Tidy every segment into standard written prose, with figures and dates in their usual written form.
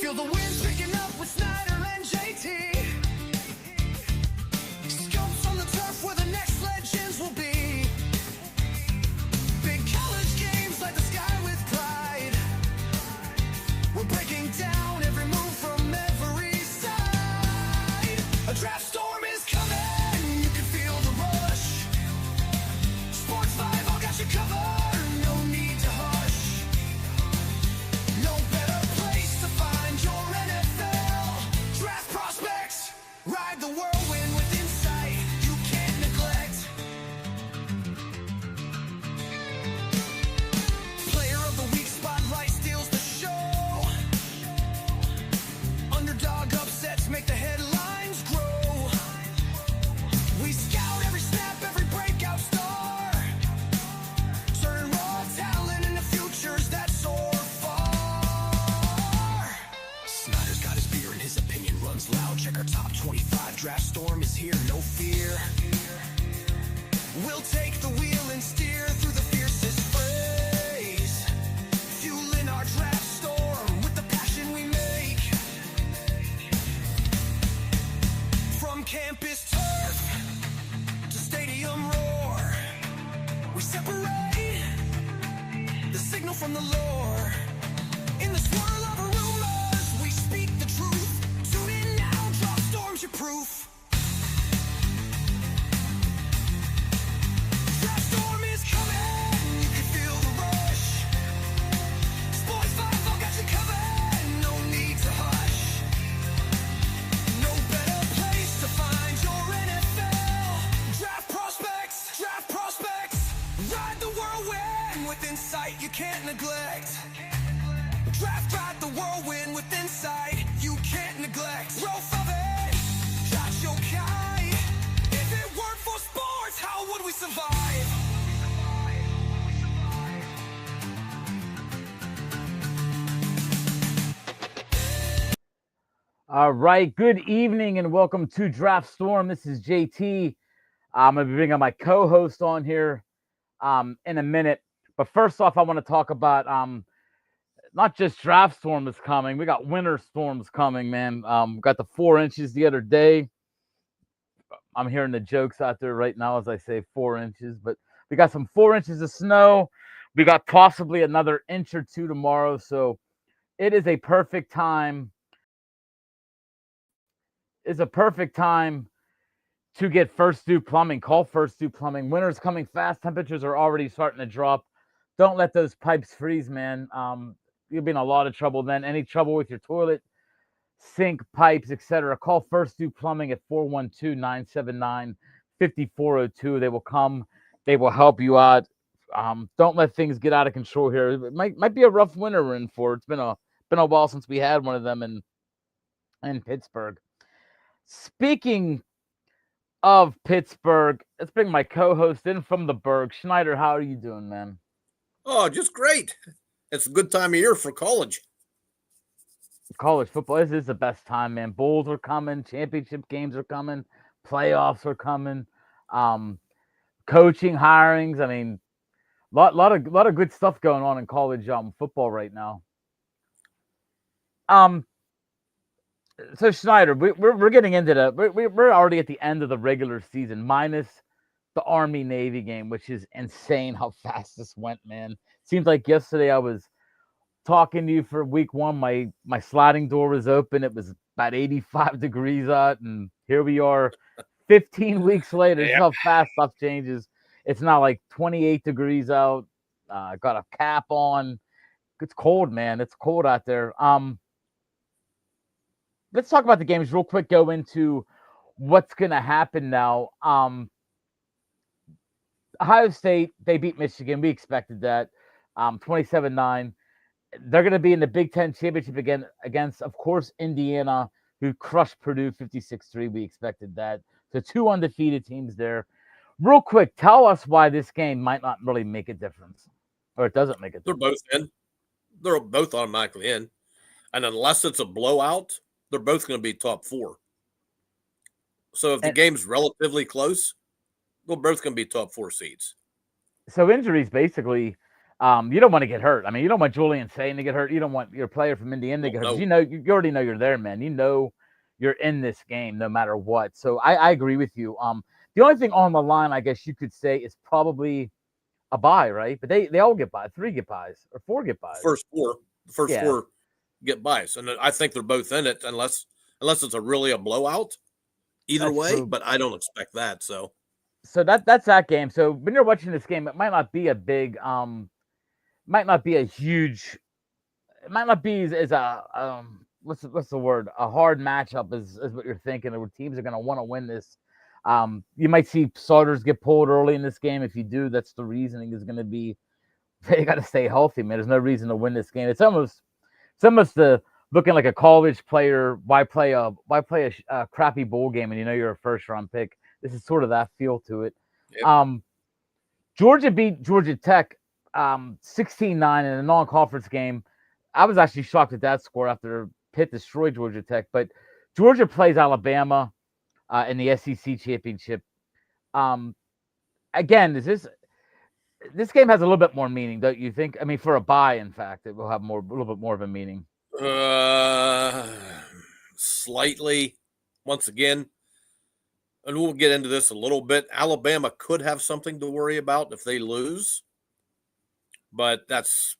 Feel the winds picking up with Snyder and JT. Scopes on the turf where the next legends will be. Big college games light the sky with pride. We're breaking down every move from every side. A draft storm is coming, you can feel the rush. Sports 5 all got you covered, no need to hush. No better place to find your NFL draft prospects. Ride the whirlwind with insight you can't neglect. Player of the week spotlight steals the show. Underdog upsets make the headlines grow. We scout every snap, every breakout star. Turn raw talent into futures that soar far. Snyder's got his beer and his opinion runs loud. Check our top 25 draft storm is here, no fear. We'll take the wheel and steer through the fiercest phrase. Fueling our draft storm with the passion we make. From campus turf to stadium roar, we separate the signal from the lore. In the swirl of rumors, we speak the truth. Tune in now, draft storms your proof. Draft storm is coming, you can feel the rush. Sports 5 all got you covered, no need to hush. No better place to find your NFL draft prospects. Draft prospects. Ride the whirlwind with insight you can't neglect. Draft the whirlwind with insight you can't neglect. Growth of it, Josh Yokai. If it weren't for sports, how would we survive? All right, good evening and welcome to Draft Storm. This is JT. I'm going to be bringing my co-host on here in a minute. But first off, I want to talk about not just Draft Storm is coming. We got Winter Storms coming, man. We got the 4 inches the other day. I'm hearing the jokes out there right now as I say 4 inches. But we got some 4 inches of snow. We got possibly another inch or two tomorrow. So it is a perfect time. It's a perfect time to get First Due Plumbing. Call First Due Plumbing. Winter's coming fast. Temperatures are already starting to drop. Don't let those pipes freeze, man. You'll be in a lot of trouble then. Any trouble with your toilet, sink, pipes, etc. Call First Due Plumbing at 412-979-5402. They will come. They will help you out. Don't let things get out of control here. It might be a rough winter we're in for. It's been a while since we had one of them in Pittsburgh. Speaking of Pittsburgh, let's bring my co-host in from the Berg. Snyder, how are you doing, man? Oh, just great. It's a good time of year for college. College football, this is the best time, man. Bowls are coming, championship games are coming, playoffs are coming, coaching hirings. I mean, lot of good stuff going on in college football right now. So Snyder, we're getting into we're already at the end of the regular season, minus the Army Navy game, which is insane how fast this went, man. Seems like yesterday I was talking to you for week 1. My sliding door was open. It was about 85 degrees out, and here we are 15 weeks later. This is how fast stuff changes. It's now like 28 degrees out. Got a cap on. It's cold, man. It's cold out there. Let's talk about the games real quick. Go into what's going to happen now. Ohio State, they beat Michigan. We expected that. 27-9. They're going to be in the Big Ten championship again against, of course, Indiana, who crushed Purdue 56-3. We expected that. So 2 undefeated teams there. Real quick, tell us why this game might not really make a difference, or it doesn't make a difference. They're both in. They're both automatically in. And unless it's a blowout, they're both going to be top 4. So if the game's relatively close, they're both going to be top 4 seeds. So injuries, basically, You don't want to get hurt. I mean, you don't want Julian Sane to get hurt. You don't want your player from Indiana to get hurt. 'Cause No. you know, you already know you're there, man. You know you're in this game no matter what. So I agree with you. The only thing on the line, I guess you could say, is probably a bye, right? But they all get by. 3 get buys or 4 get buys. The first Yeah. 4 get buys, and I think they're both in it unless it's a blowout. Either That's way, true. but I don't expect that. So that's that game. So when you're watching this game, it might not be a big, might not be a huge, it might not be as a what's the word, a hard matchup as what you're thinking. Where teams are going to want to win this. You might see starters get pulled early in this game. If you do, that's the reasoning is going to be they got to stay healthy, man. There's no reason to win this game. It's almost the looking like a college player. Why play a crappy bowl game and you know you're a first round pick? This is sort of that feel to it. Yep. Georgia beat Georgia Tech 16-9 in a non-conference game. I was actually shocked at that score after Pitt destroyed Georgia Tech. But Georgia plays Alabama in the SEC championship. Again, this game has a little bit more meaning, don't you think? I mean, for a bye, in fact, it will have a little bit more of a meaning. Slightly, once again, and we'll get into this a little bit. Alabama could have something to worry about if they lose, but that's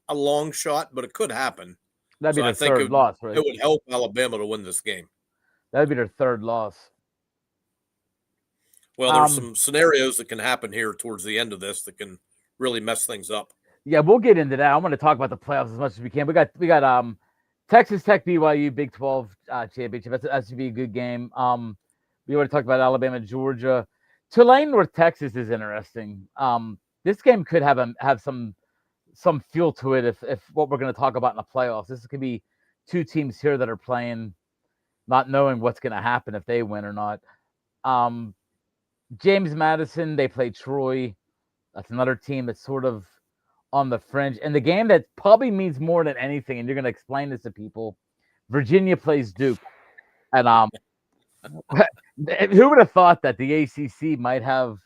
a long shot, but it could happen. That'd be their third loss, right? It would help Alabama to win this game. That'd be their third loss. Well, there's some scenarios that can happen here towards the end of this that can really mess things up. Yeah, we'll get into that. I want to talk about the playoffs as much as we can. We got Texas Tech BYU Big 12 championship. That should be a good game. We want to talk about Alabama Georgia. Tulane North Texas is interesting. This game could have some feel to it if what we're going to talk about in the playoffs. This could be 2 teams here that are playing, not knowing what's going to happen if they win or not. James Madison, they play Troy. That's another team that's sort of on the fringe. And the game that probably means more than anything, and you're going to explain this to people, Virginia plays Duke. And who would have thought that the ACC might have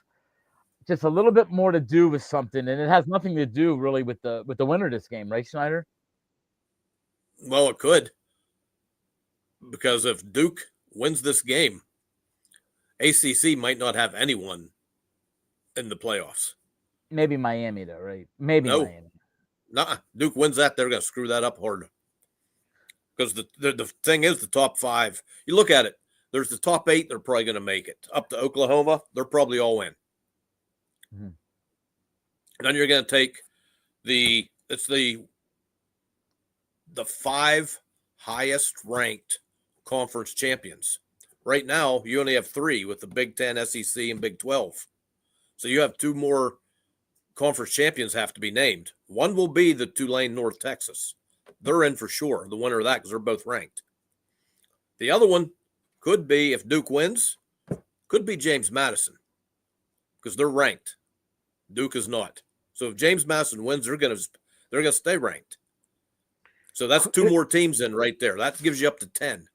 just a little bit more to do with something, and it has nothing to do really with the winner of this game, right, Snyder? Well, it could, because if Duke wins this game, ACC might not have anyone in the playoffs. Maybe Miami, though, right? Maybe no. Miami. Nah, Duke wins that, they're going to screw that up hard. Because the thing is, the top 5, you look at it, there's the top 8, they're probably going to make it. Up to Oklahoma, they're probably all in. Mm-hmm. And then you're going to take the 5 highest ranked conference champions. Right now, you only have 3 with the Big 10, SEC, and Big 12. So you have 2 more conference champions have to be named. One will be the Tulane North Texas. They're in for sure, the winner of that, because they're both ranked. The other one could be, if Duke wins, could be James Madison, because they're ranked. Duke is not. So if James Madison wins, they're gonna stay ranked. So that's 2 more teams in right there. That gives you up to 10.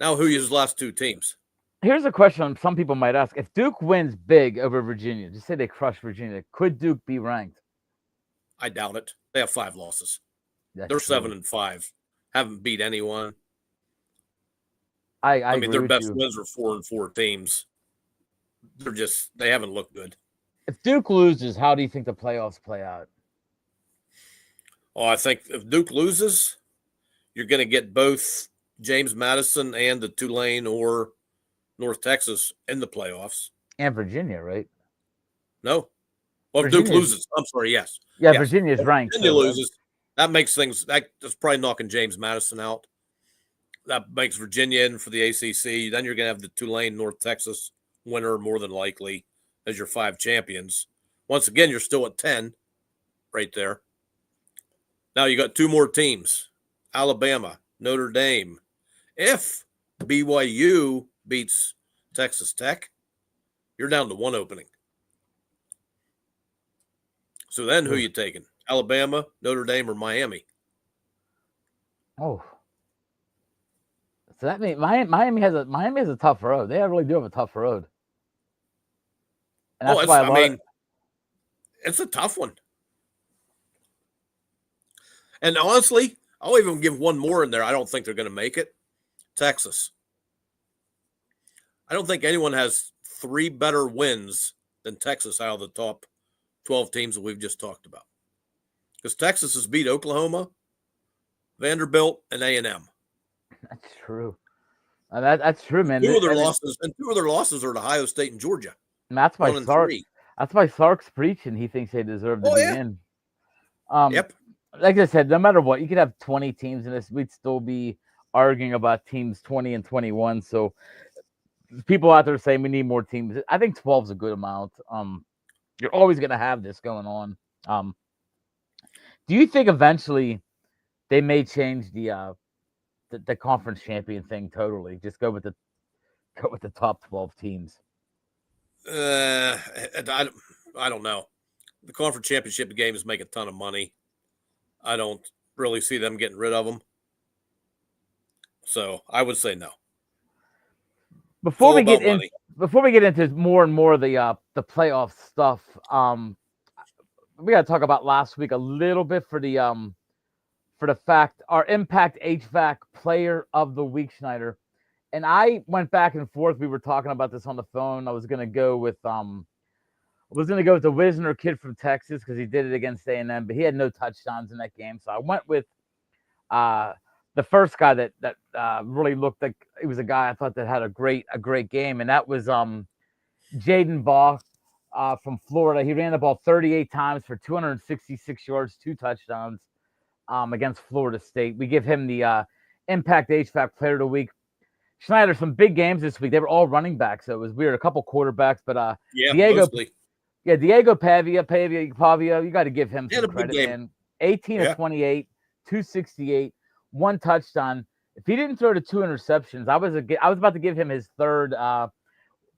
Now, who is the last 2 teams? Here's a question some people might ask. If Duke wins big over Virginia, just say they crush Virginia, could Duke be ranked? I doubt it. They have 5 losses. They're 7-5. Haven't beat anyone. I mean, agree their with best you. wins are 4-4 teams. They haven't looked good. If Duke loses, how do you think the playoffs play out? Oh, I think if Duke loses, you're going to get both James Madison and the Tulane or North Texas in the playoffs. And Virginia, right? No. Well, if Duke loses, I'm sorry, yes. Yeah, yes. Virginia's ranked. Virginia loses. That makes things, that's probably knocking James Madison out. That makes Virginia in for the ACC. Then you're going to have the Tulane North Texas winner more than likely as your 5 champions. Once again, you're still at 10 right there. Now you got 2 more teams, Alabama, Notre Dame. If BYU beats Texas Tech, you're down to 1 opening. So then who are you taking? Alabama, Notre Dame, or Miami? Oh. So that means Miami has a tough road. They really do have a tough road. And that's it's a tough one. And honestly, I'll even give one more in there. I don't think they're going to make it. Texas. I don't think anyone has 3 better wins than Texas out of the top 12 teams that we've just talked about. Because Texas has beat Oklahoma, Vanderbilt, and A&M. That's true. That's true, man. Two of their losses are to Ohio State and Georgia. And that's why 1 and Sark. 3. That's why Sark's preaching. He thinks they deserve to Oh, be yeah. in. Yep. Like I said, no matter what, you could have 20 teams in this. We'd still be arguing about teams 20 and 21. So people out there saying we need more teams. I think 12 is a good amount. You're always going to have this going on. Do you think eventually they may change the conference champion thing totally? Just go with the top 12 teams. I don't know. The conference championship games make a ton of money. I don't really see them getting rid of them. So I would say no. Before we get into more and more of the playoff stuff, we got to talk about last week a little bit for the fact our Impact HVAC Player of the Week, Snyder. And I went back and forth. We were talking about this on the phone. I was gonna go with the Wisner kid from Texas because he did it against A&M, but he had no touchdowns in that game. So I went with the first guy that really looked like he was a guy I thought that had a great game, and that was Jaden Baugh from Florida. He ran the ball 38 times for 266 yards, 2 touchdowns against Florida State. We give him the Impact HVAC Player of the Week. Schneider, some big games this week. They were all running backs, so it was weird. A couple quarterbacks, but mostly. Diego Pavia, you got to give him some credit, man. 18 of 28, 268, 1 touchdown. If he didn't throw to 2 interceptions, I was about to give him his third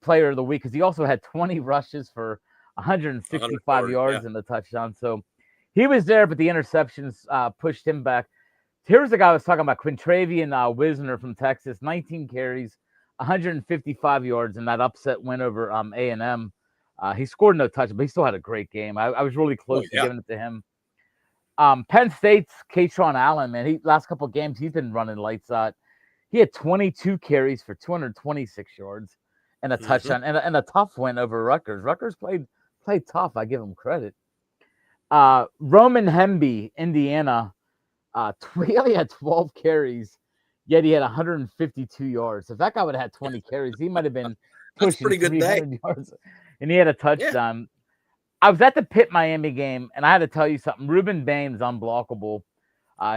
Player of the Week because he also had 20 rushes for 165 yards and the touchdown. So he was there, but the interceptions pushed him back. Here's the guy I was talking about, Quintravian Wisner from Texas, 19 carries, 155 yards, and that upset win over A&M. He scored no touch, but he still had a great game. I was really close to giving it to him. Penn State's Katron Allen, man, last couple of games, he's been running lights out. He had 22 carries for 226 yards and a touchdown and a tough win over Rutgers. Rutgers played tough. I give him credit. Roman Hemby, Indiana, he only had 12 carries, yet he had 152 yards. If that guy would have had 20 carries, he might have been pushing 300 yards. And he had a touchdown. Yeah. I was at the Pitt Miami game, and I had to tell you something. Ruben Bain's unblockable.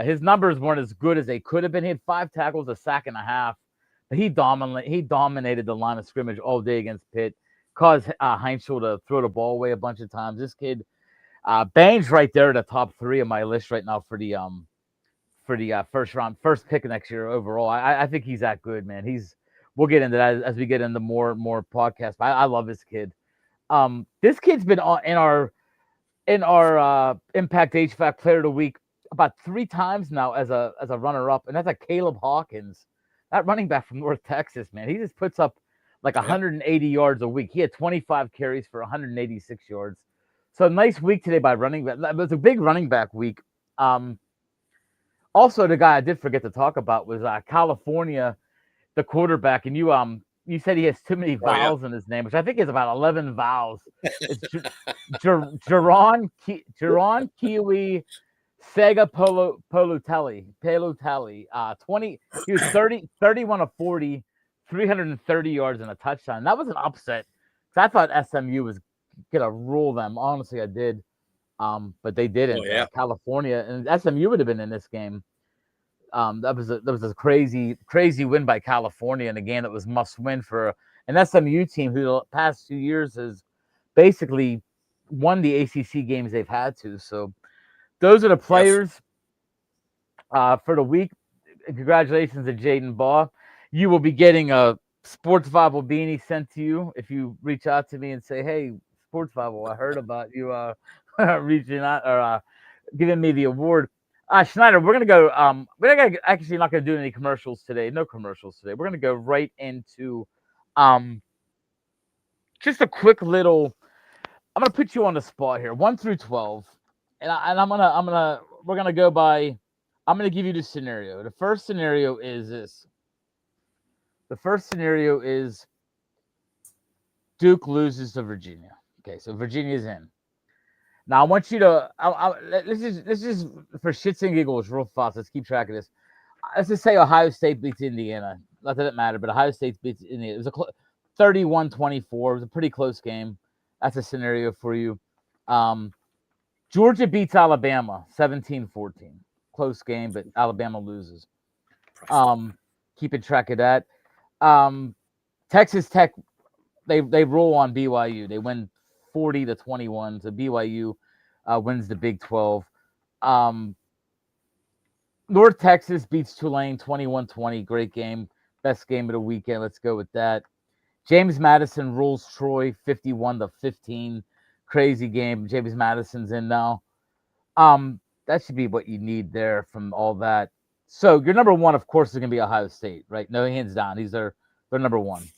His numbers weren't as good as they could have been. He had 5 tackles, a sack and a half. But he dominated the line of scrimmage all day against Pitt. Caused Heinzel to throw the ball away a bunch of times. This kid, Bain's right there at the top 3 of my list right now for the first pick next year overall. I think he's that good, man. We'll get into that as we get into more podcasts. I love this kid. This kid's been in our Impact HVAC Player of the Week about 3 times now as a runner-up, and that's Caleb Hawkins, that running back from North Texas, man. He just puts up like 180 yards a week. He had 25 carries for 186 yards. So a nice week today by running back. It was a big running back week. Also, the guy I did forget to talk about was California, the quarterback, and you said he has too many vowels in his name, which I think is about 11 vowels. It's Jaron Kiwi Sega Polotelli. 20. He was 31 of 40, 330 yards and a touchdown. That was an upset because I thought SMU was gonna rule them. Honestly, I did. But they didn't. California and SMU would have been in this game. That was a crazy win by California in a game that was must win for an SMU team who the past 2 years has basically won the ACC games they've had to. So those are the players for the week. Congratulations to Jaden Baugh. You will be getting a Sports Bible beanie sent to you if you reach out to me and say, "Hey, Sports Bible, I heard about you reaching out or giving me the award." Schneider, we're gonna go. We're actually not gonna do any commercials today. No commercials today. We're gonna go right into just a quick little. I'm gonna put you on the spot here, 1 through 12, and I'm gonna we're gonna go by. I'm gonna give you the scenario. The first scenario is this. The first scenario is Duke loses to Virginia. Okay, so Virginia's in. Now I want you to. This is for shits and giggles, real fast. Let's keep track of this. Let's just say Ohio State beats Indiana. Not that it mattered, but Ohio State beats Indiana. It was a 31-24. It was a pretty close game. That's a scenario for you. Georgia beats Alabama 17-14. Close game, but Alabama loses. Keeping track of that. Texas Tech, they roll on BYU. They win 40-21. So BYU wins the Big 12. North Texas beats Tulane 21-20. Great game. Best game of the weekend. Let's go with that. James Madison rules Troy 51-15. Crazy game. James Madison's in now. That should be what you need there from all that. So your number one, of course, is going to be Ohio State, right? No, hands down. These are their number one.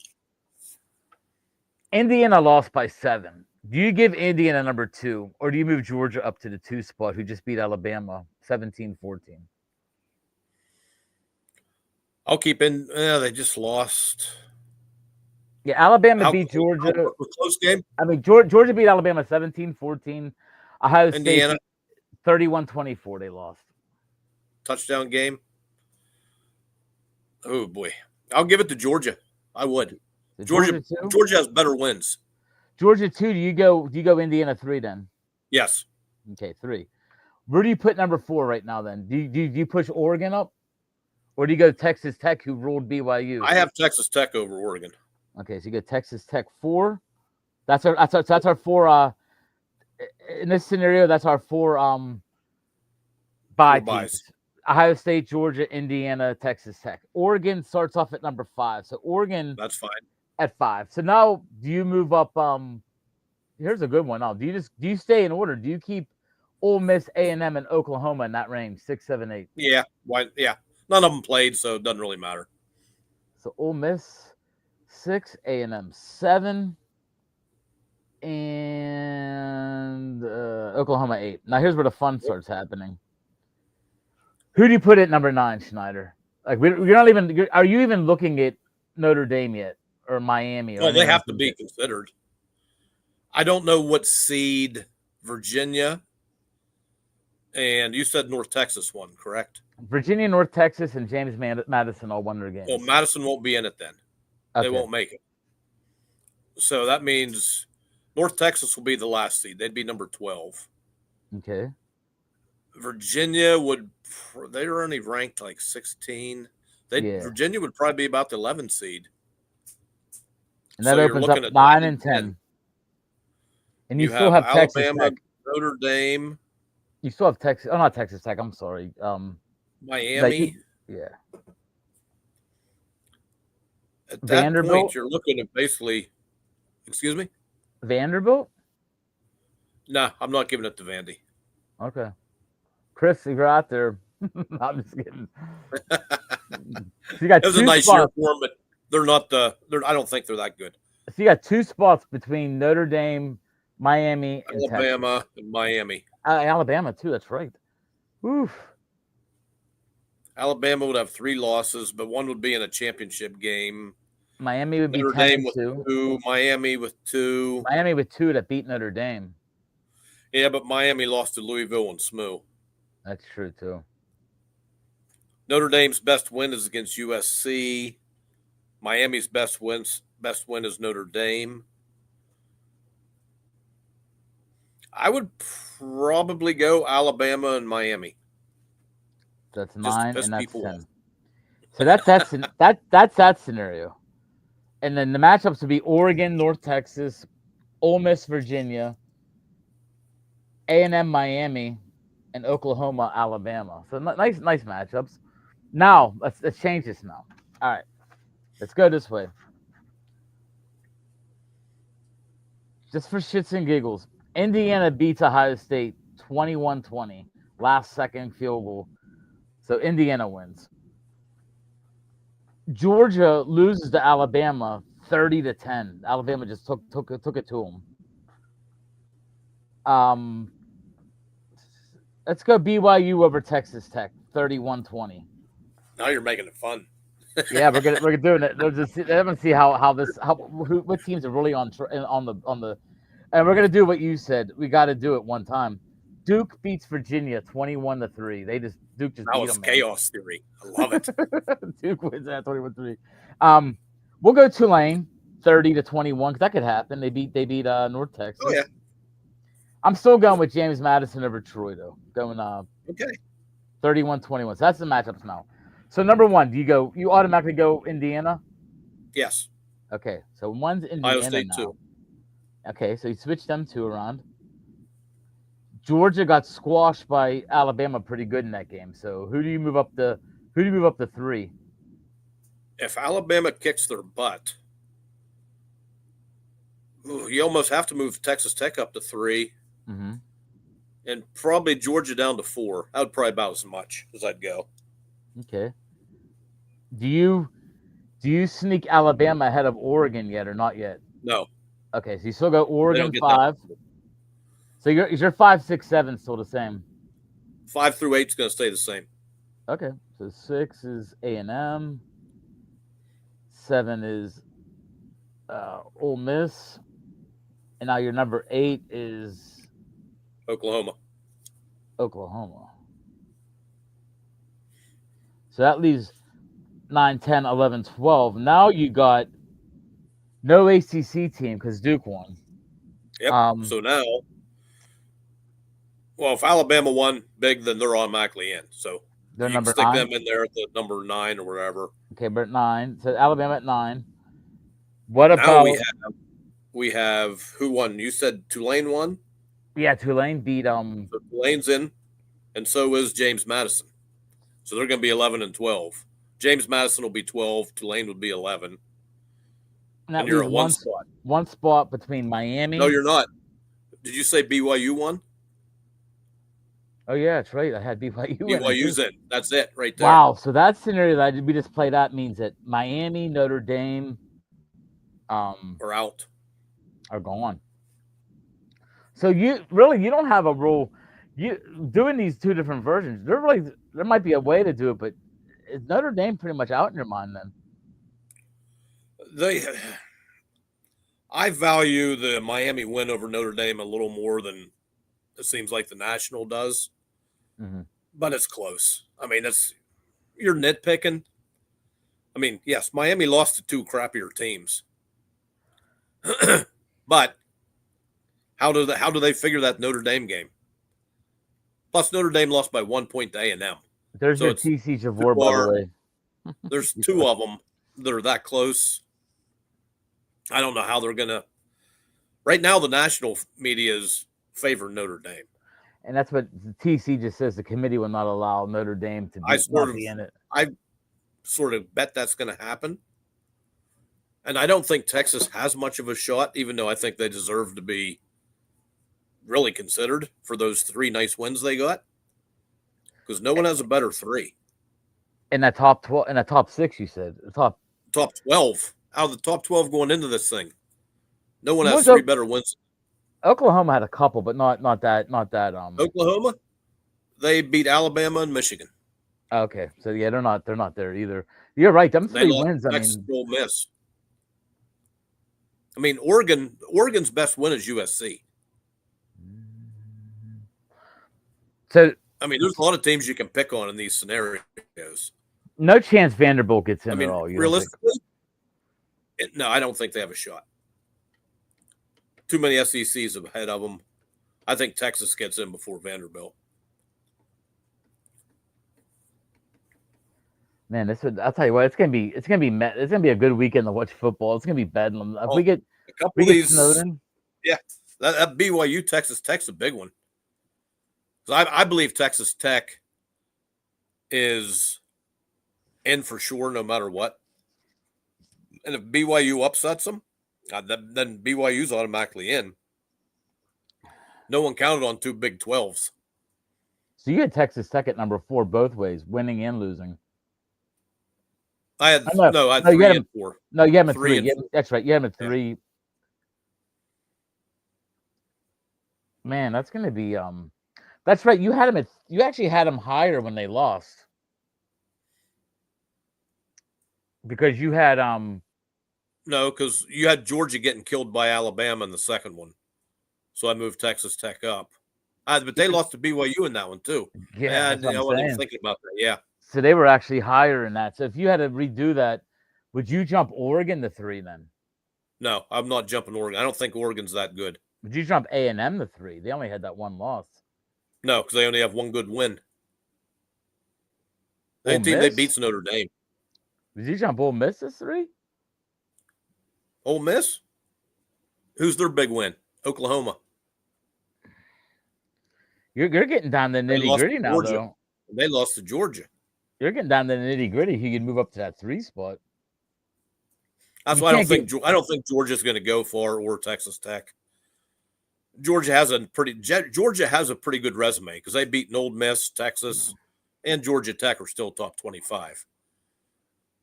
Indiana lost by 7. Do you give Indiana number 2, or do you move Georgia up to the 2 spot, who just beat Alabama 17-14? I'll keep in. They just lost. Yeah, Alabama beat Georgia. Close game. I mean, Georgia beat Alabama 17-14. Ohio State Indiana 31-24. They lost. Touchdown game. Oh boy, I'll give it to Georgia. I would. Georgia has better wins. Georgia 2. Do you go Indiana 3 then? Yes. Okay, 3. Where do you put number 4 right now then? Do you push Oregon up? Or do you go Texas Tech, who ruled BYU? I have Texas Tech over Oregon. Okay, so you go Texas Tech 4. That's our 4 in this scenario, that's our 4 bye teams. Ohio State, Georgia, Indiana, Texas Tech. Oregon starts off at number 5. So Oregon, that's fine. At 5. So now do you move up? Here's a good one. Now, do you stay in order? Do you keep Ole Miss, A&M, and Oklahoma in that range? 6, 7, 8. Yeah. Why? Yeah. None of them played, so it doesn't really matter. So Ole Miss 6, A&M 7, and Oklahoma 8. Now here's where the fun starts happening. Who do you put at number 9, Snyder? Like you're not even. Are you even looking at Notre Dame yet, or Miami? Well, they have to be considered. I don't know what seed Virginia and you said North Texas won, correct? Virginia, North Texas, and James Madison all won their games. Well, Madison won't be in it then. Okay. They won't make it. So that means North Texas will be the last seed. They'd be number 12. Okay. Virginia they're only ranked like 16. Virginia would probably be about the 11th seed. And that opens up 9 and 10. And you still have Alabama, Texas Tech. Notre Dame. You still have Texas. Oh, not Texas Tech. I'm sorry. Miami. Yeah. At that Vanderbilt? Point, you're looking at basically. Excuse me? Vanderbilt? No, I'm not giving it to Vandy. Okay. Chris, if you're out there, I'm just kidding. So you got it was a nice year for them, but they're not I don't think they're that good. So you got 2 spots between Notre Dame, Miami, and Alabama, Texas. And Miami. Alabama, too. That's right. Oof. Alabama would have 3 losses, but one would be in a championship game. Miami would be Notre Dame with 2. Miami with 2. Miami with 2 that beat Notre Dame. Yeah, but Miami lost to Louisville and SMU. That's true, too. Notre Dame's best win is against USC. Miami's best win is Notre Dame. I would probably go Alabama and Miami. That's 9 and that's 10. Off. So that's that scenario. And then the matchups would be Oregon, North Texas, Ole Miss, Virginia, A&M, Miami, and Oklahoma, Alabama. So nice matchups. Now let's change this now. All right, let's go this way. Just for shits and giggles, Indiana beats Ohio State 21-20, last second field goal. So Indiana wins. Georgia loses to Alabama 30-10. Alabama just took it to them. Let's go BYU over Texas Tech, 31-20. Now you're making it fun. Yeah, we're doing it. They're just, they're gonna see what teams are really on the, and we're gonna do what you said. We got to do it one time. Duke beats Virginia 21-3. Duke just That beat was them, man. chaos theory. I love it. Duke wins that 21-3. We'll go Tulane 30-21 because that could happen. They beat North Texas. Oh yeah. I'm still going with James Madison over Troy though. Going Okay. 31-21. So that's the matchups now. So number one, you automatically go Indiana? Yes. Okay, so one's Indiana Ohio State now. too. Okay, so you switch them two around. Georgia got squashed by Alabama pretty good in that game. So who do you move up to 3? If Alabama kicks their butt, you almost have to move Texas Tech up to 3, Mm-hmm. and probably Georgia down to 4. That would probably about as much as I'd go. Okay. Do you sneak Alabama ahead of Oregon yet or not yet? No. Okay, so you still go They Oregon don't get 5. that. So is your 5, 6, 7 still the same? 5 through 8 is going to stay the same. Okay, so 6 is A&M. 7 is Ole Miss, and now your number 8 is Oklahoma. So that leaves 9, 10, 11, 12. Now you got no ACC team because Duke won. Yep. So now, well, if Alabama won big, then they're automatically in. So they're you number can stick 9. them in there at the number 9 or whatever. Okay, but 9. So Alabama at 9. What Now about we have who won? You said Tulane won? Yeah, Tulane beat So Tulane's in, and so is James Madison. So they're going to be 11 and 12. James Madison will be 12. Tulane would be 11. And you're at one spot. One spot between Miami. No, you're not. Did you say BYU won? Oh yeah, that's right. I had BYU. BYU's in. That's it right there. Wow. So that scenario that we just played out means that Miami, Notre Dame, are out. Are gone. So you don't have a rule. You doing these two different versions. There might be a way to do it, but is Notre Dame pretty much out in your mind then? I value the Miami win over Notre Dame a little more than it seems like the National does, but it's close. I mean, you're nitpicking. I mean, yes, Miami lost to 2 crappier teams, but how do they figure that Notre Dame game? Plus, Notre Dame lost by 1 point to A&M. There's your TC Javor, by the way. There's 2 of them that are that close. I don't know how they're going to – right now the national media is favoring Notre Dame. And that's what the TC just says. The committee will not allow Notre Dame to be in it. I sort of bet that's going to happen. And I don't think Texas has much of a shot, even though I think they deserve to be really considered for those 3 nice wins they got. Because no one has a better 3. In that top 12, in that top 6, you said top 12. Out of the top 12 going into this thing, no one has 3 better wins. Oklahoma had a couple, but not that. Oklahoma, they beat Alabama and Michigan. Okay, so yeah, they're not there either. You're right. Them 3 wins. Ole Miss. I mean, Oregon's best win is USC. So I mean, there's a lot of teams you can pick on in these scenarios. No chance Vanderbilt gets in at all. Realistically, no, I don't think they have a shot. Too many SECs ahead of them. I think Texas gets in before Vanderbilt. Man, I'll tell you what, it's gonna be a good weekend to watch football. It's gonna be bedlam. If we get a couple of these, Snowden, yeah, that BYU Texas Tech's a big one. So I believe Texas Tech is in for sure, no matter what. And if BYU upsets them, then BYU's automatically in. No one counted on 2 Big 12s. So you had Texas Tech at number 4 both ways, winning and losing. I had 3 and 4. No, you had them at 3. That's right. You had them at 3. Yeah. Man, that's going to be That's right. You had him you actually had him higher when they lost. Because you had No, because you had Georgia getting killed by Alabama in the second one. So I moved Texas Tech up. But they lost to BYU in that one too. yeah, I that's what I'm wasn't even saying. thinking about that. Yeah. So they were actually higher in that. So if you had to redo that, would you jump Oregon to 3 then? No, I'm not jumping Oregon. I don't think Oregon's that good. Would you jump A&M to 3? They only had that one loss. No, because they only have one good win. The Ole team they Miss? beats Notre Dame. Would you jump Ole Miss to 3? Ole Miss? Who's their big win? Oklahoma. You're getting down to the They nitty lost gritty to now, Georgia. though. They lost to Georgia. You're getting down to the nitty gritty. He could move up to that 3 spot. That's You why I don't can't think Georgia's going to go far, or Texas Tech. Georgia has a pretty good resume because they beat Ole Miss, Texas, and Georgia Tech are still top 25.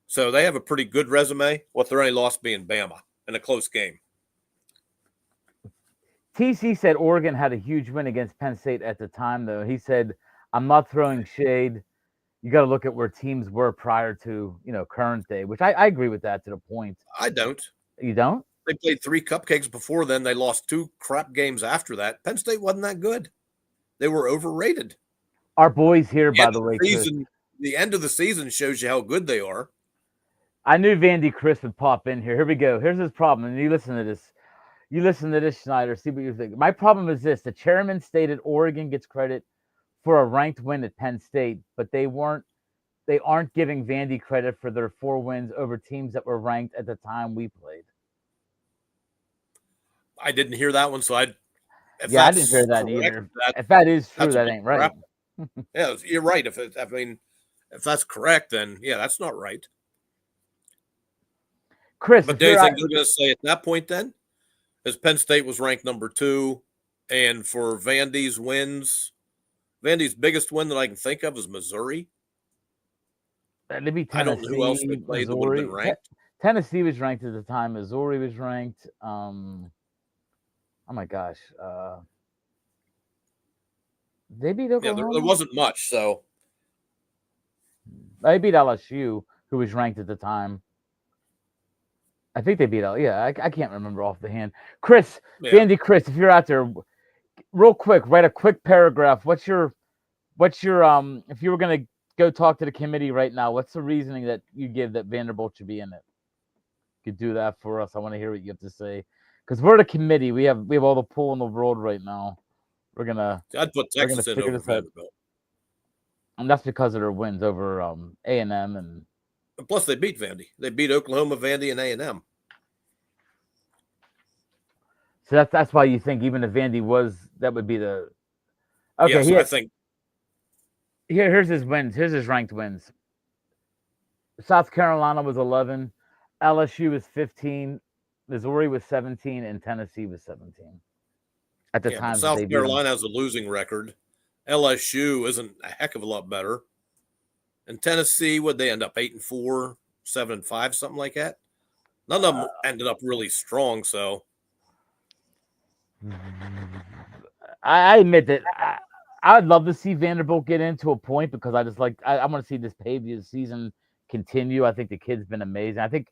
So they have a pretty good resume. What their only loss being Bama in a close game. TC said Oregon had a huge win against Penn State at the time, though. He said, "I'm not throwing shade. You got to look at where teams were prior to current day," which I agree with that to the point. I don't. You don't? They played 3 cupcakes before then. They lost 2 crap games after that. Penn State wasn't that good. They were overrated. Our boys here, by the way, Chris. The end of the season shows you how good they are. I knew Vandy Chris would pop in here. Here we go. Here's his problem. And you listen to this. You listen to this, Snyder. See what you think. My problem is this: the chairman stated Oregon gets credit for a ranked win at Penn State, but they aren't giving Vandy credit for their 4 wins over teams that were ranked at the time we played. I didn't hear that one, so I didn't hear that either. If that is true, that ain't right. Yeah, you're right. If that's correct, then yeah, that's not right. Chris, but do you think they're going to say at that point then, as Penn State was ranked number 2, and for Vandy's wins, Vandy's biggest win that I can think of is Missouri. It'd be Tennessee, I don't know who else they played that would have been ranked. Tennessee was ranked at the time. Missouri was ranked. Oh my gosh. They beat Oklahoma. Yeah, there wasn't much, so. They beat LSU, who was ranked at the time. I think they beat I can't remember off the hand. Chris, Vandy Chris, if you're out there, real quick, write a quick paragraph. What's your if you were going to go talk to the committee right now, what's the reasoning that you give that Vanderbilt should be in it? You could do that for us. I want to hear what you have to say. Because we're the committee. We have all the pull in the world right now. I'd put Texas in over Vanderbilt. And that's because of their wins over A&M and plus they beat Vandy. They beat Oklahoma, Vandy, and A&M. So that's why you think even if Vandy that would be the okay. Yeah, so I think here's his wins. Here's his ranked wins. South Carolina was 11, LSU was 15, Missouri was 17, and Tennessee was 17. At the time, South Carolina has a losing record. LSU isn't a heck of a lot better. And Tennessee, would they end up 8-4, 7-5, something like that? None of them ended up really strong. So I admit that I'd love to see Vanderbilt get into a point because I just I want to see this Pavia season continue. I think the kid's been amazing. I think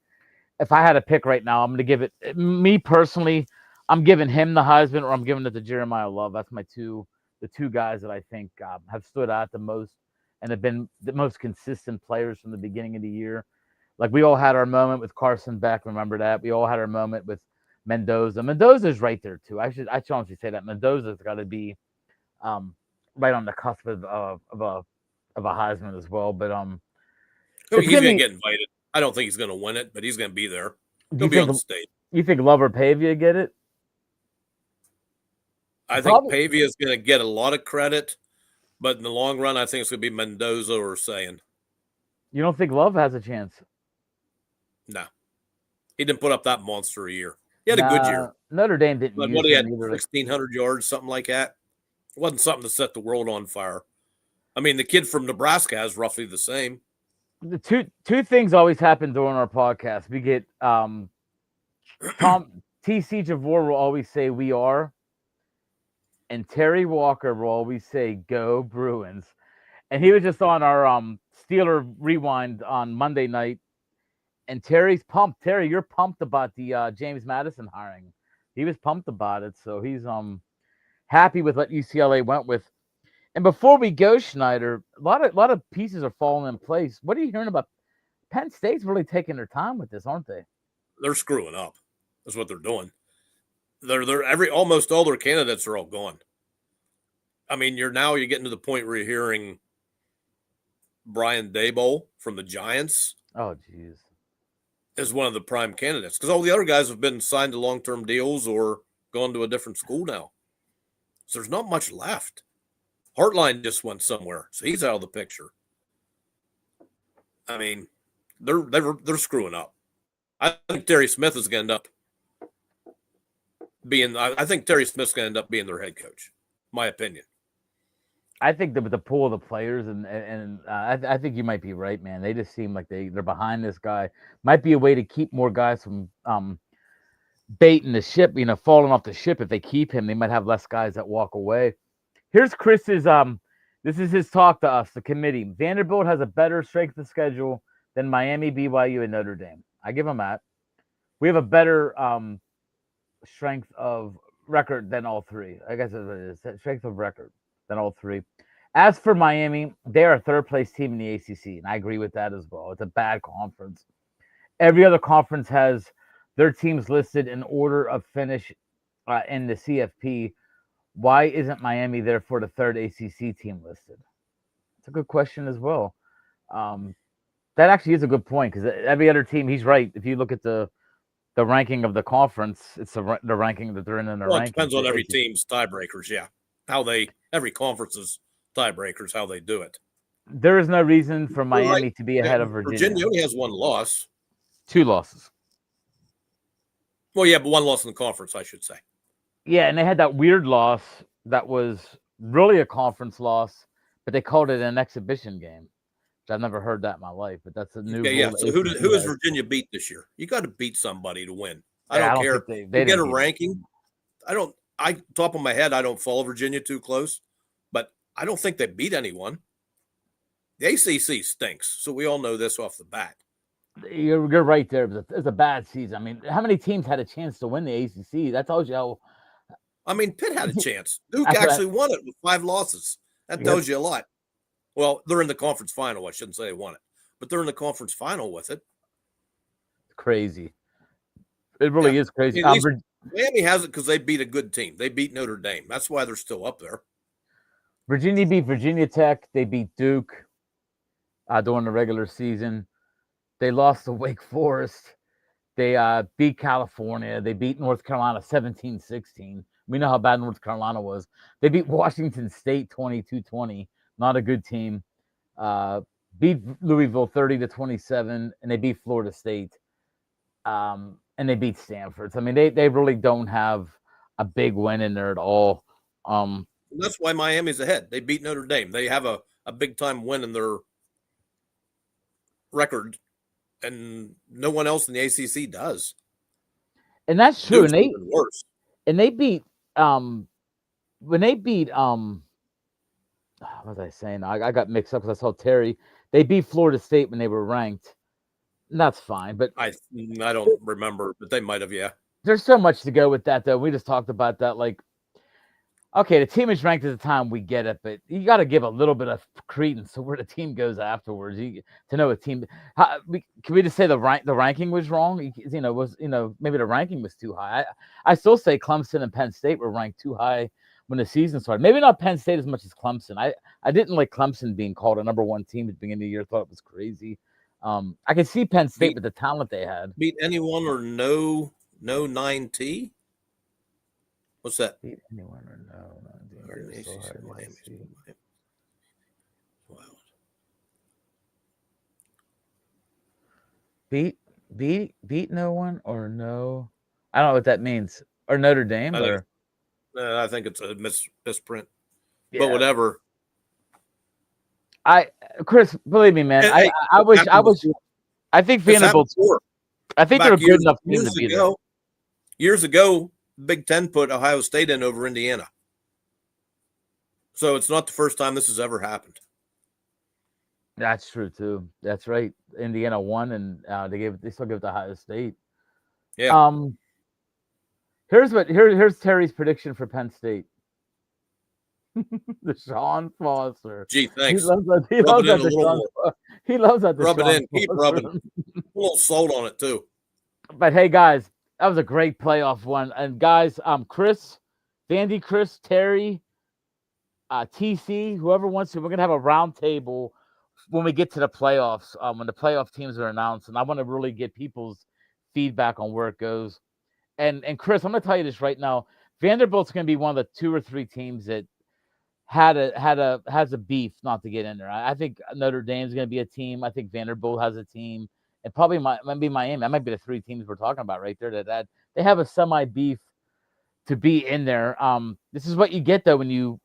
if I had to pick right now, I'm going to give it me personally. I'm giving him the Heisman, or I'm giving it to Jeremiah Love. That's the two guys that I think have stood out the most and have been the most consistent players from the beginning of the year. Like we all had our moment with Carson Beck. Remember that? We all had our moment with Mendoza. Mendoza's right there too. I should honestly say that Mendoza's got to be right on the cusp of a Heisman as well. But he's going to get invited. I don't think he's going to win it, but he's going to be there. He'll be on the stage. You think Love or Pavia get it? I think Pavia is going to get a lot of credit, but in the long run, I think it's going to be Mendoza or Sayin. You don't think Love has a chance? No. He didn't put up that monster a year. He had a good year. Notre Dame didn't. But what he had, 1,600 yards, something like that. It wasn't something to set the world on fire. I mean, the kid from Nebraska has roughly the same. The two things always happen during our podcast. We get T.C. Javor will always say we are. and Terry Walker will always say, "Go Bruins." And he was just on our Steeler Rewind on Monday night, and Terry's pumped. Terry, you're pumped about the James Madison hiring. He was pumped about it, so he's happy with what UCLA went with. And before we go, Schneider, a lot of pieces are falling in place. What are you hearing about Penn State's really taking their time with this, aren't they? They're screwing up. That's what they're doing. They're almost all their candidates are all gone. I mean, you're getting to the point where you're hearing Brian Daboll from the Giants. Oh, geez. Is one of the prime candidates because all the other guys have been signed to long-term deals or gone to a different school now. So there's not much left. Hartline just went somewhere, so he's out of the picture. I mean, they're screwing up. I think Terry Smith is going to end up being. I think Terry Smith's going to end up being their head coach. My opinion. I think that with the pool of the players, and I think you might be right, man. They just seem like they're behind this guy. Might be a way to keep more guys from baiting the ship, falling off the ship. If they keep him, they might have less guys that walk away. Here's Chris's. This is his talk to us, the committee. Vanderbilt has a better strength of schedule than Miami, BYU, and Notre Dame. I give them that. We have a better strength of record than all three. I guess it is strength of record than all three. As for Miami, they are a third-place team in the ACC, and I agree with that as well. It's a bad conference. Every other conference has their teams listed in order of finish in the CFP. Why isn't Miami there for the third ACC team listed? It's a good question as well. That actually is a good point because every other team, he's right. If you look at the ranking of the conference, it's the ranking that they're in the ranking. It depends on every team's tiebreakers, yeah. Every conference's tiebreakers, how they do it. There is no reason for Miami to be ahead of Virginia. Virginia only has one loss. 2 losses. Well, yeah, but 1 loss in the conference, I should say. Yeah, and they had that weird loss that was really a conference loss, but they called it an exhibition game. I've never heard that in my life, but that's a new rule. Yeah. So who has Virginia beat this year? You got to beat somebody to win. I don't care. They get a ranking. Top of my head, I don't follow Virginia too close, but I don't think they beat anyone. The ACC stinks, so we all know this off the bat. You're right there. It's a bad season. I mean, how many teams had a chance to win the ACC? That tells you how. I mean, Pitt had a chance. Duke actually won it with 5 losses. That tells you a lot. Well, they're in the conference final. I shouldn't say they won it, but they're in the conference final with it. Crazy. It really is crazy. Miami has it because they beat a good team. They beat Notre Dame. That's why they're still up there. Virginia beat Virginia Tech. They beat Duke during the regular season. They lost to Wake Forest. They beat California. They beat North Carolina 17-16. We know how bad North Carolina was. They beat Washington State 22-20. Not a good team. Beat Louisville 30-27, and they beat Florida State. And they beat Stanford. So, I mean, they really don't have a big win in there at all. That's why Miami's ahead. They beat Notre Dame. They have a big-time win in their record, and no one else in the ACC does. And that's true. Worse. And they beat when they beat what was I saying? I got mixed up because I saw Terry. They beat Florida State when they were ranked. And that's fine, but I don't remember, but they might have. Yeah, there's so much to go with that, though. We just talked about that. Like, okay, the team is ranked at the time, we get it, but you got to give a little bit of credence to where the team goes afterwards. To know a team. Can we just say the ranking was wrong? Maybe the ranking was too high. I still say Clemson and Penn State were ranked too high when the season started. Maybe not Penn State as much as Clemson. I didn't like Clemson being called a number 1 team at the beginning of the year. I thought it was crazy. I could see Penn State with the talent they had. Beat anyone or no 9T? What's that? Beat anyone or no? Wow. Beat no one or no? I don't know what that means. Or Notre Dame I think it's a misprint. Yeah. But whatever. Chris, believe me, man. I think Vanderbilt. I think they're a good enough team to be there. Years ago, Big Ten put Ohio State in over Indiana. So it's not the first time this has ever happened. That's true too. That's right. Indiana won, and they still give it to Ohio State. Yeah. Here's Terry's prediction for Penn State. Deshaun Foster. Gee, He thanks. loves that. He Rub loves it in that. a little Deshaun, more. he loves that. Rub it Deshaun in. Keep Foster. rubbing. A little salt on it too. But hey, guys, that was a great playoff one. And guys, Chris, Vandy, Chris, Terry, TC, whoever wants to, we're gonna have a round table when we get to the playoffs. When the playoff teams are announced, and I want to really get people's feedback on where it goes. And Chris, I'm gonna tell you this right now. Vanderbilt's gonna be one of the 2 or 3 teams that has a beef not to get in there. I think Notre Dame's gonna be a team. I think Vanderbilt has a team. And probably maybe Miami. That might be the 3 teams we're talking about right there. That they have a semi beef to be in there. This is what you get though when you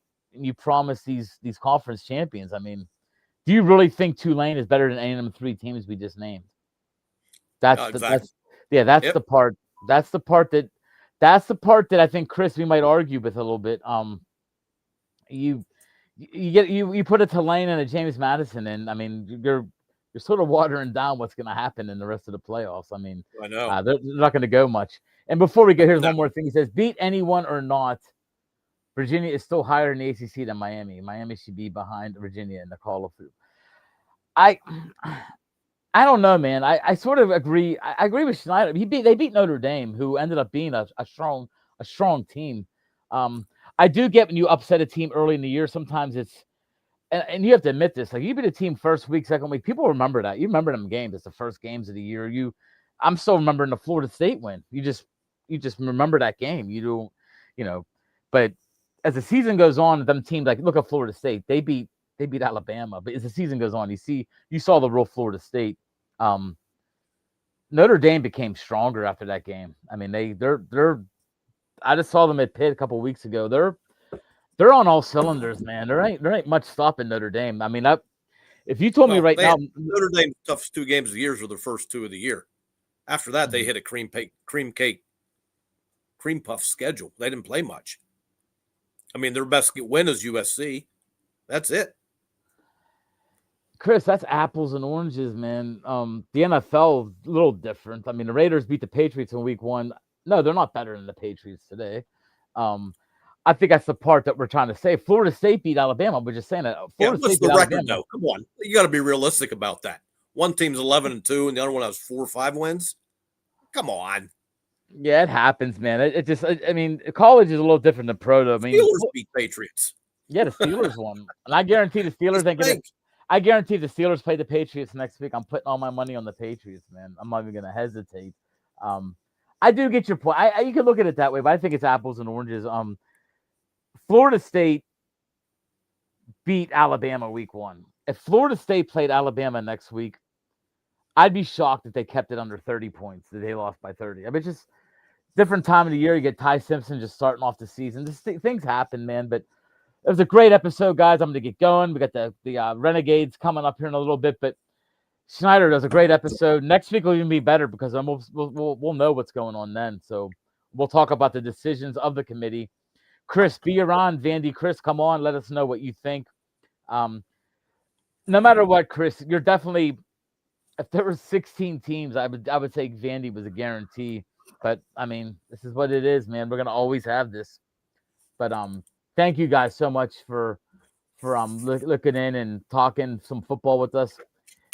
promise these conference champions. I mean, do you really think Tulane is better than any of them 3 teams we just named? Exactly. That's the part. That's the part that I think, Chris, we might argue with a little bit. You put a Tulane and a James Madison in. I mean, you're sort of watering down what's going to happen in the rest of the playoffs. I mean, I know. they're not going to go much. And before we go, here's one more thing. He says, beat anyone or not, Virginia is still higher in the ACC than Miami. Miami should be behind Virginia in the call of food. I don't know, man. I sort of agree. I agree with Snyder. They beat Notre Dame, who ended up being a strong team. I do get when you upset a team early in the year. Sometimes it's and you have to admit this. Like, you beat a team first week, second week. People remember that. You remember them games. It's the first games of the year. I'm still remembering the Florida State win. You just remember that game. You don't, But as the season goes on, them teams, like, look at Florida State. They beat Alabama. But as the season goes on, you saw the real Florida State. Notre Dame became stronger after that game. I mean, they're. I just saw them at Pitt a couple of weeks ago. They're on all cylinders, man. There ain't much stopping Notre Dame. I mean, if you told me right now, Notre Dame's toughest 2 games of the year were the first 2 of the year. After that, they hit a cream puff schedule. They didn't play much. I mean, their best win is USC. That's it. Chris, that's apples and oranges, man. The NFL is a little different. I mean, the Raiders beat the Patriots in week 1. No, they're not better than the Patriots today. I think that's the part that we're trying to say. Florida State beat Alabama. We're just saying that. What's the record, though? Come on. You got to be realistic about that. One team's 11-2, and the other one has 4 or 5 wins. Come on. Yeah, it happens, man. I mean, college is a little different than pro, though. I mean, Steelers beat Patriots. Yeah, the Steelers won. And I guarantee the Steelers ain't going to. I guarantee the Steelers play the Patriots next week. I'm putting all my money on the Patriots, man. I'm not even going to hesitate. I do get your point. You can look at it that way, but I think it's apples and oranges. Florida State beat Alabama week 1. If Florida State played Alabama next week, I'd be shocked if they kept it under 30 points, that they lost by 30. I mean, just different time of the year. You get Ty Simpson just starting off the season. Things happen, man. But it was a great episode, guys. I'm going to get going. We got the Renegades coming up here in a little bit, but Snyder does a great episode. Next week will even be better because we'll know what's going on then. So we'll talk about the decisions of the committee. Chris, be around. Vandy, Chris, come on. Let us know what you think. No matter what, Chris, you're definitely. If there were 16 teams, I would say Vandy was a guarantee. But I mean, this is what it is, man. We're gonna always have this. But thank you guys so much for looking in and talking some football with us.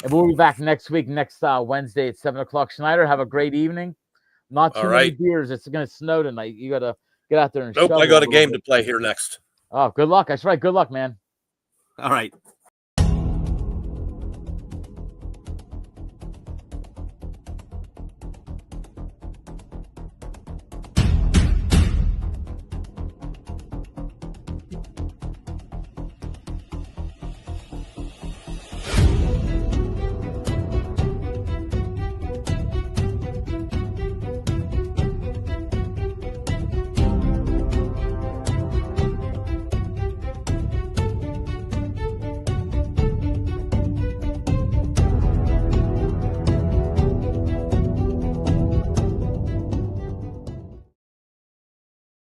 And we'll be back next week, next Wednesday at 7:00. Snyder, have a great evening. Not too many beers. It's gonna snow tonight. You gotta get out there and. Nope, I got a game to play here next. Oh, good luck. That's right. Good luck, man. All right.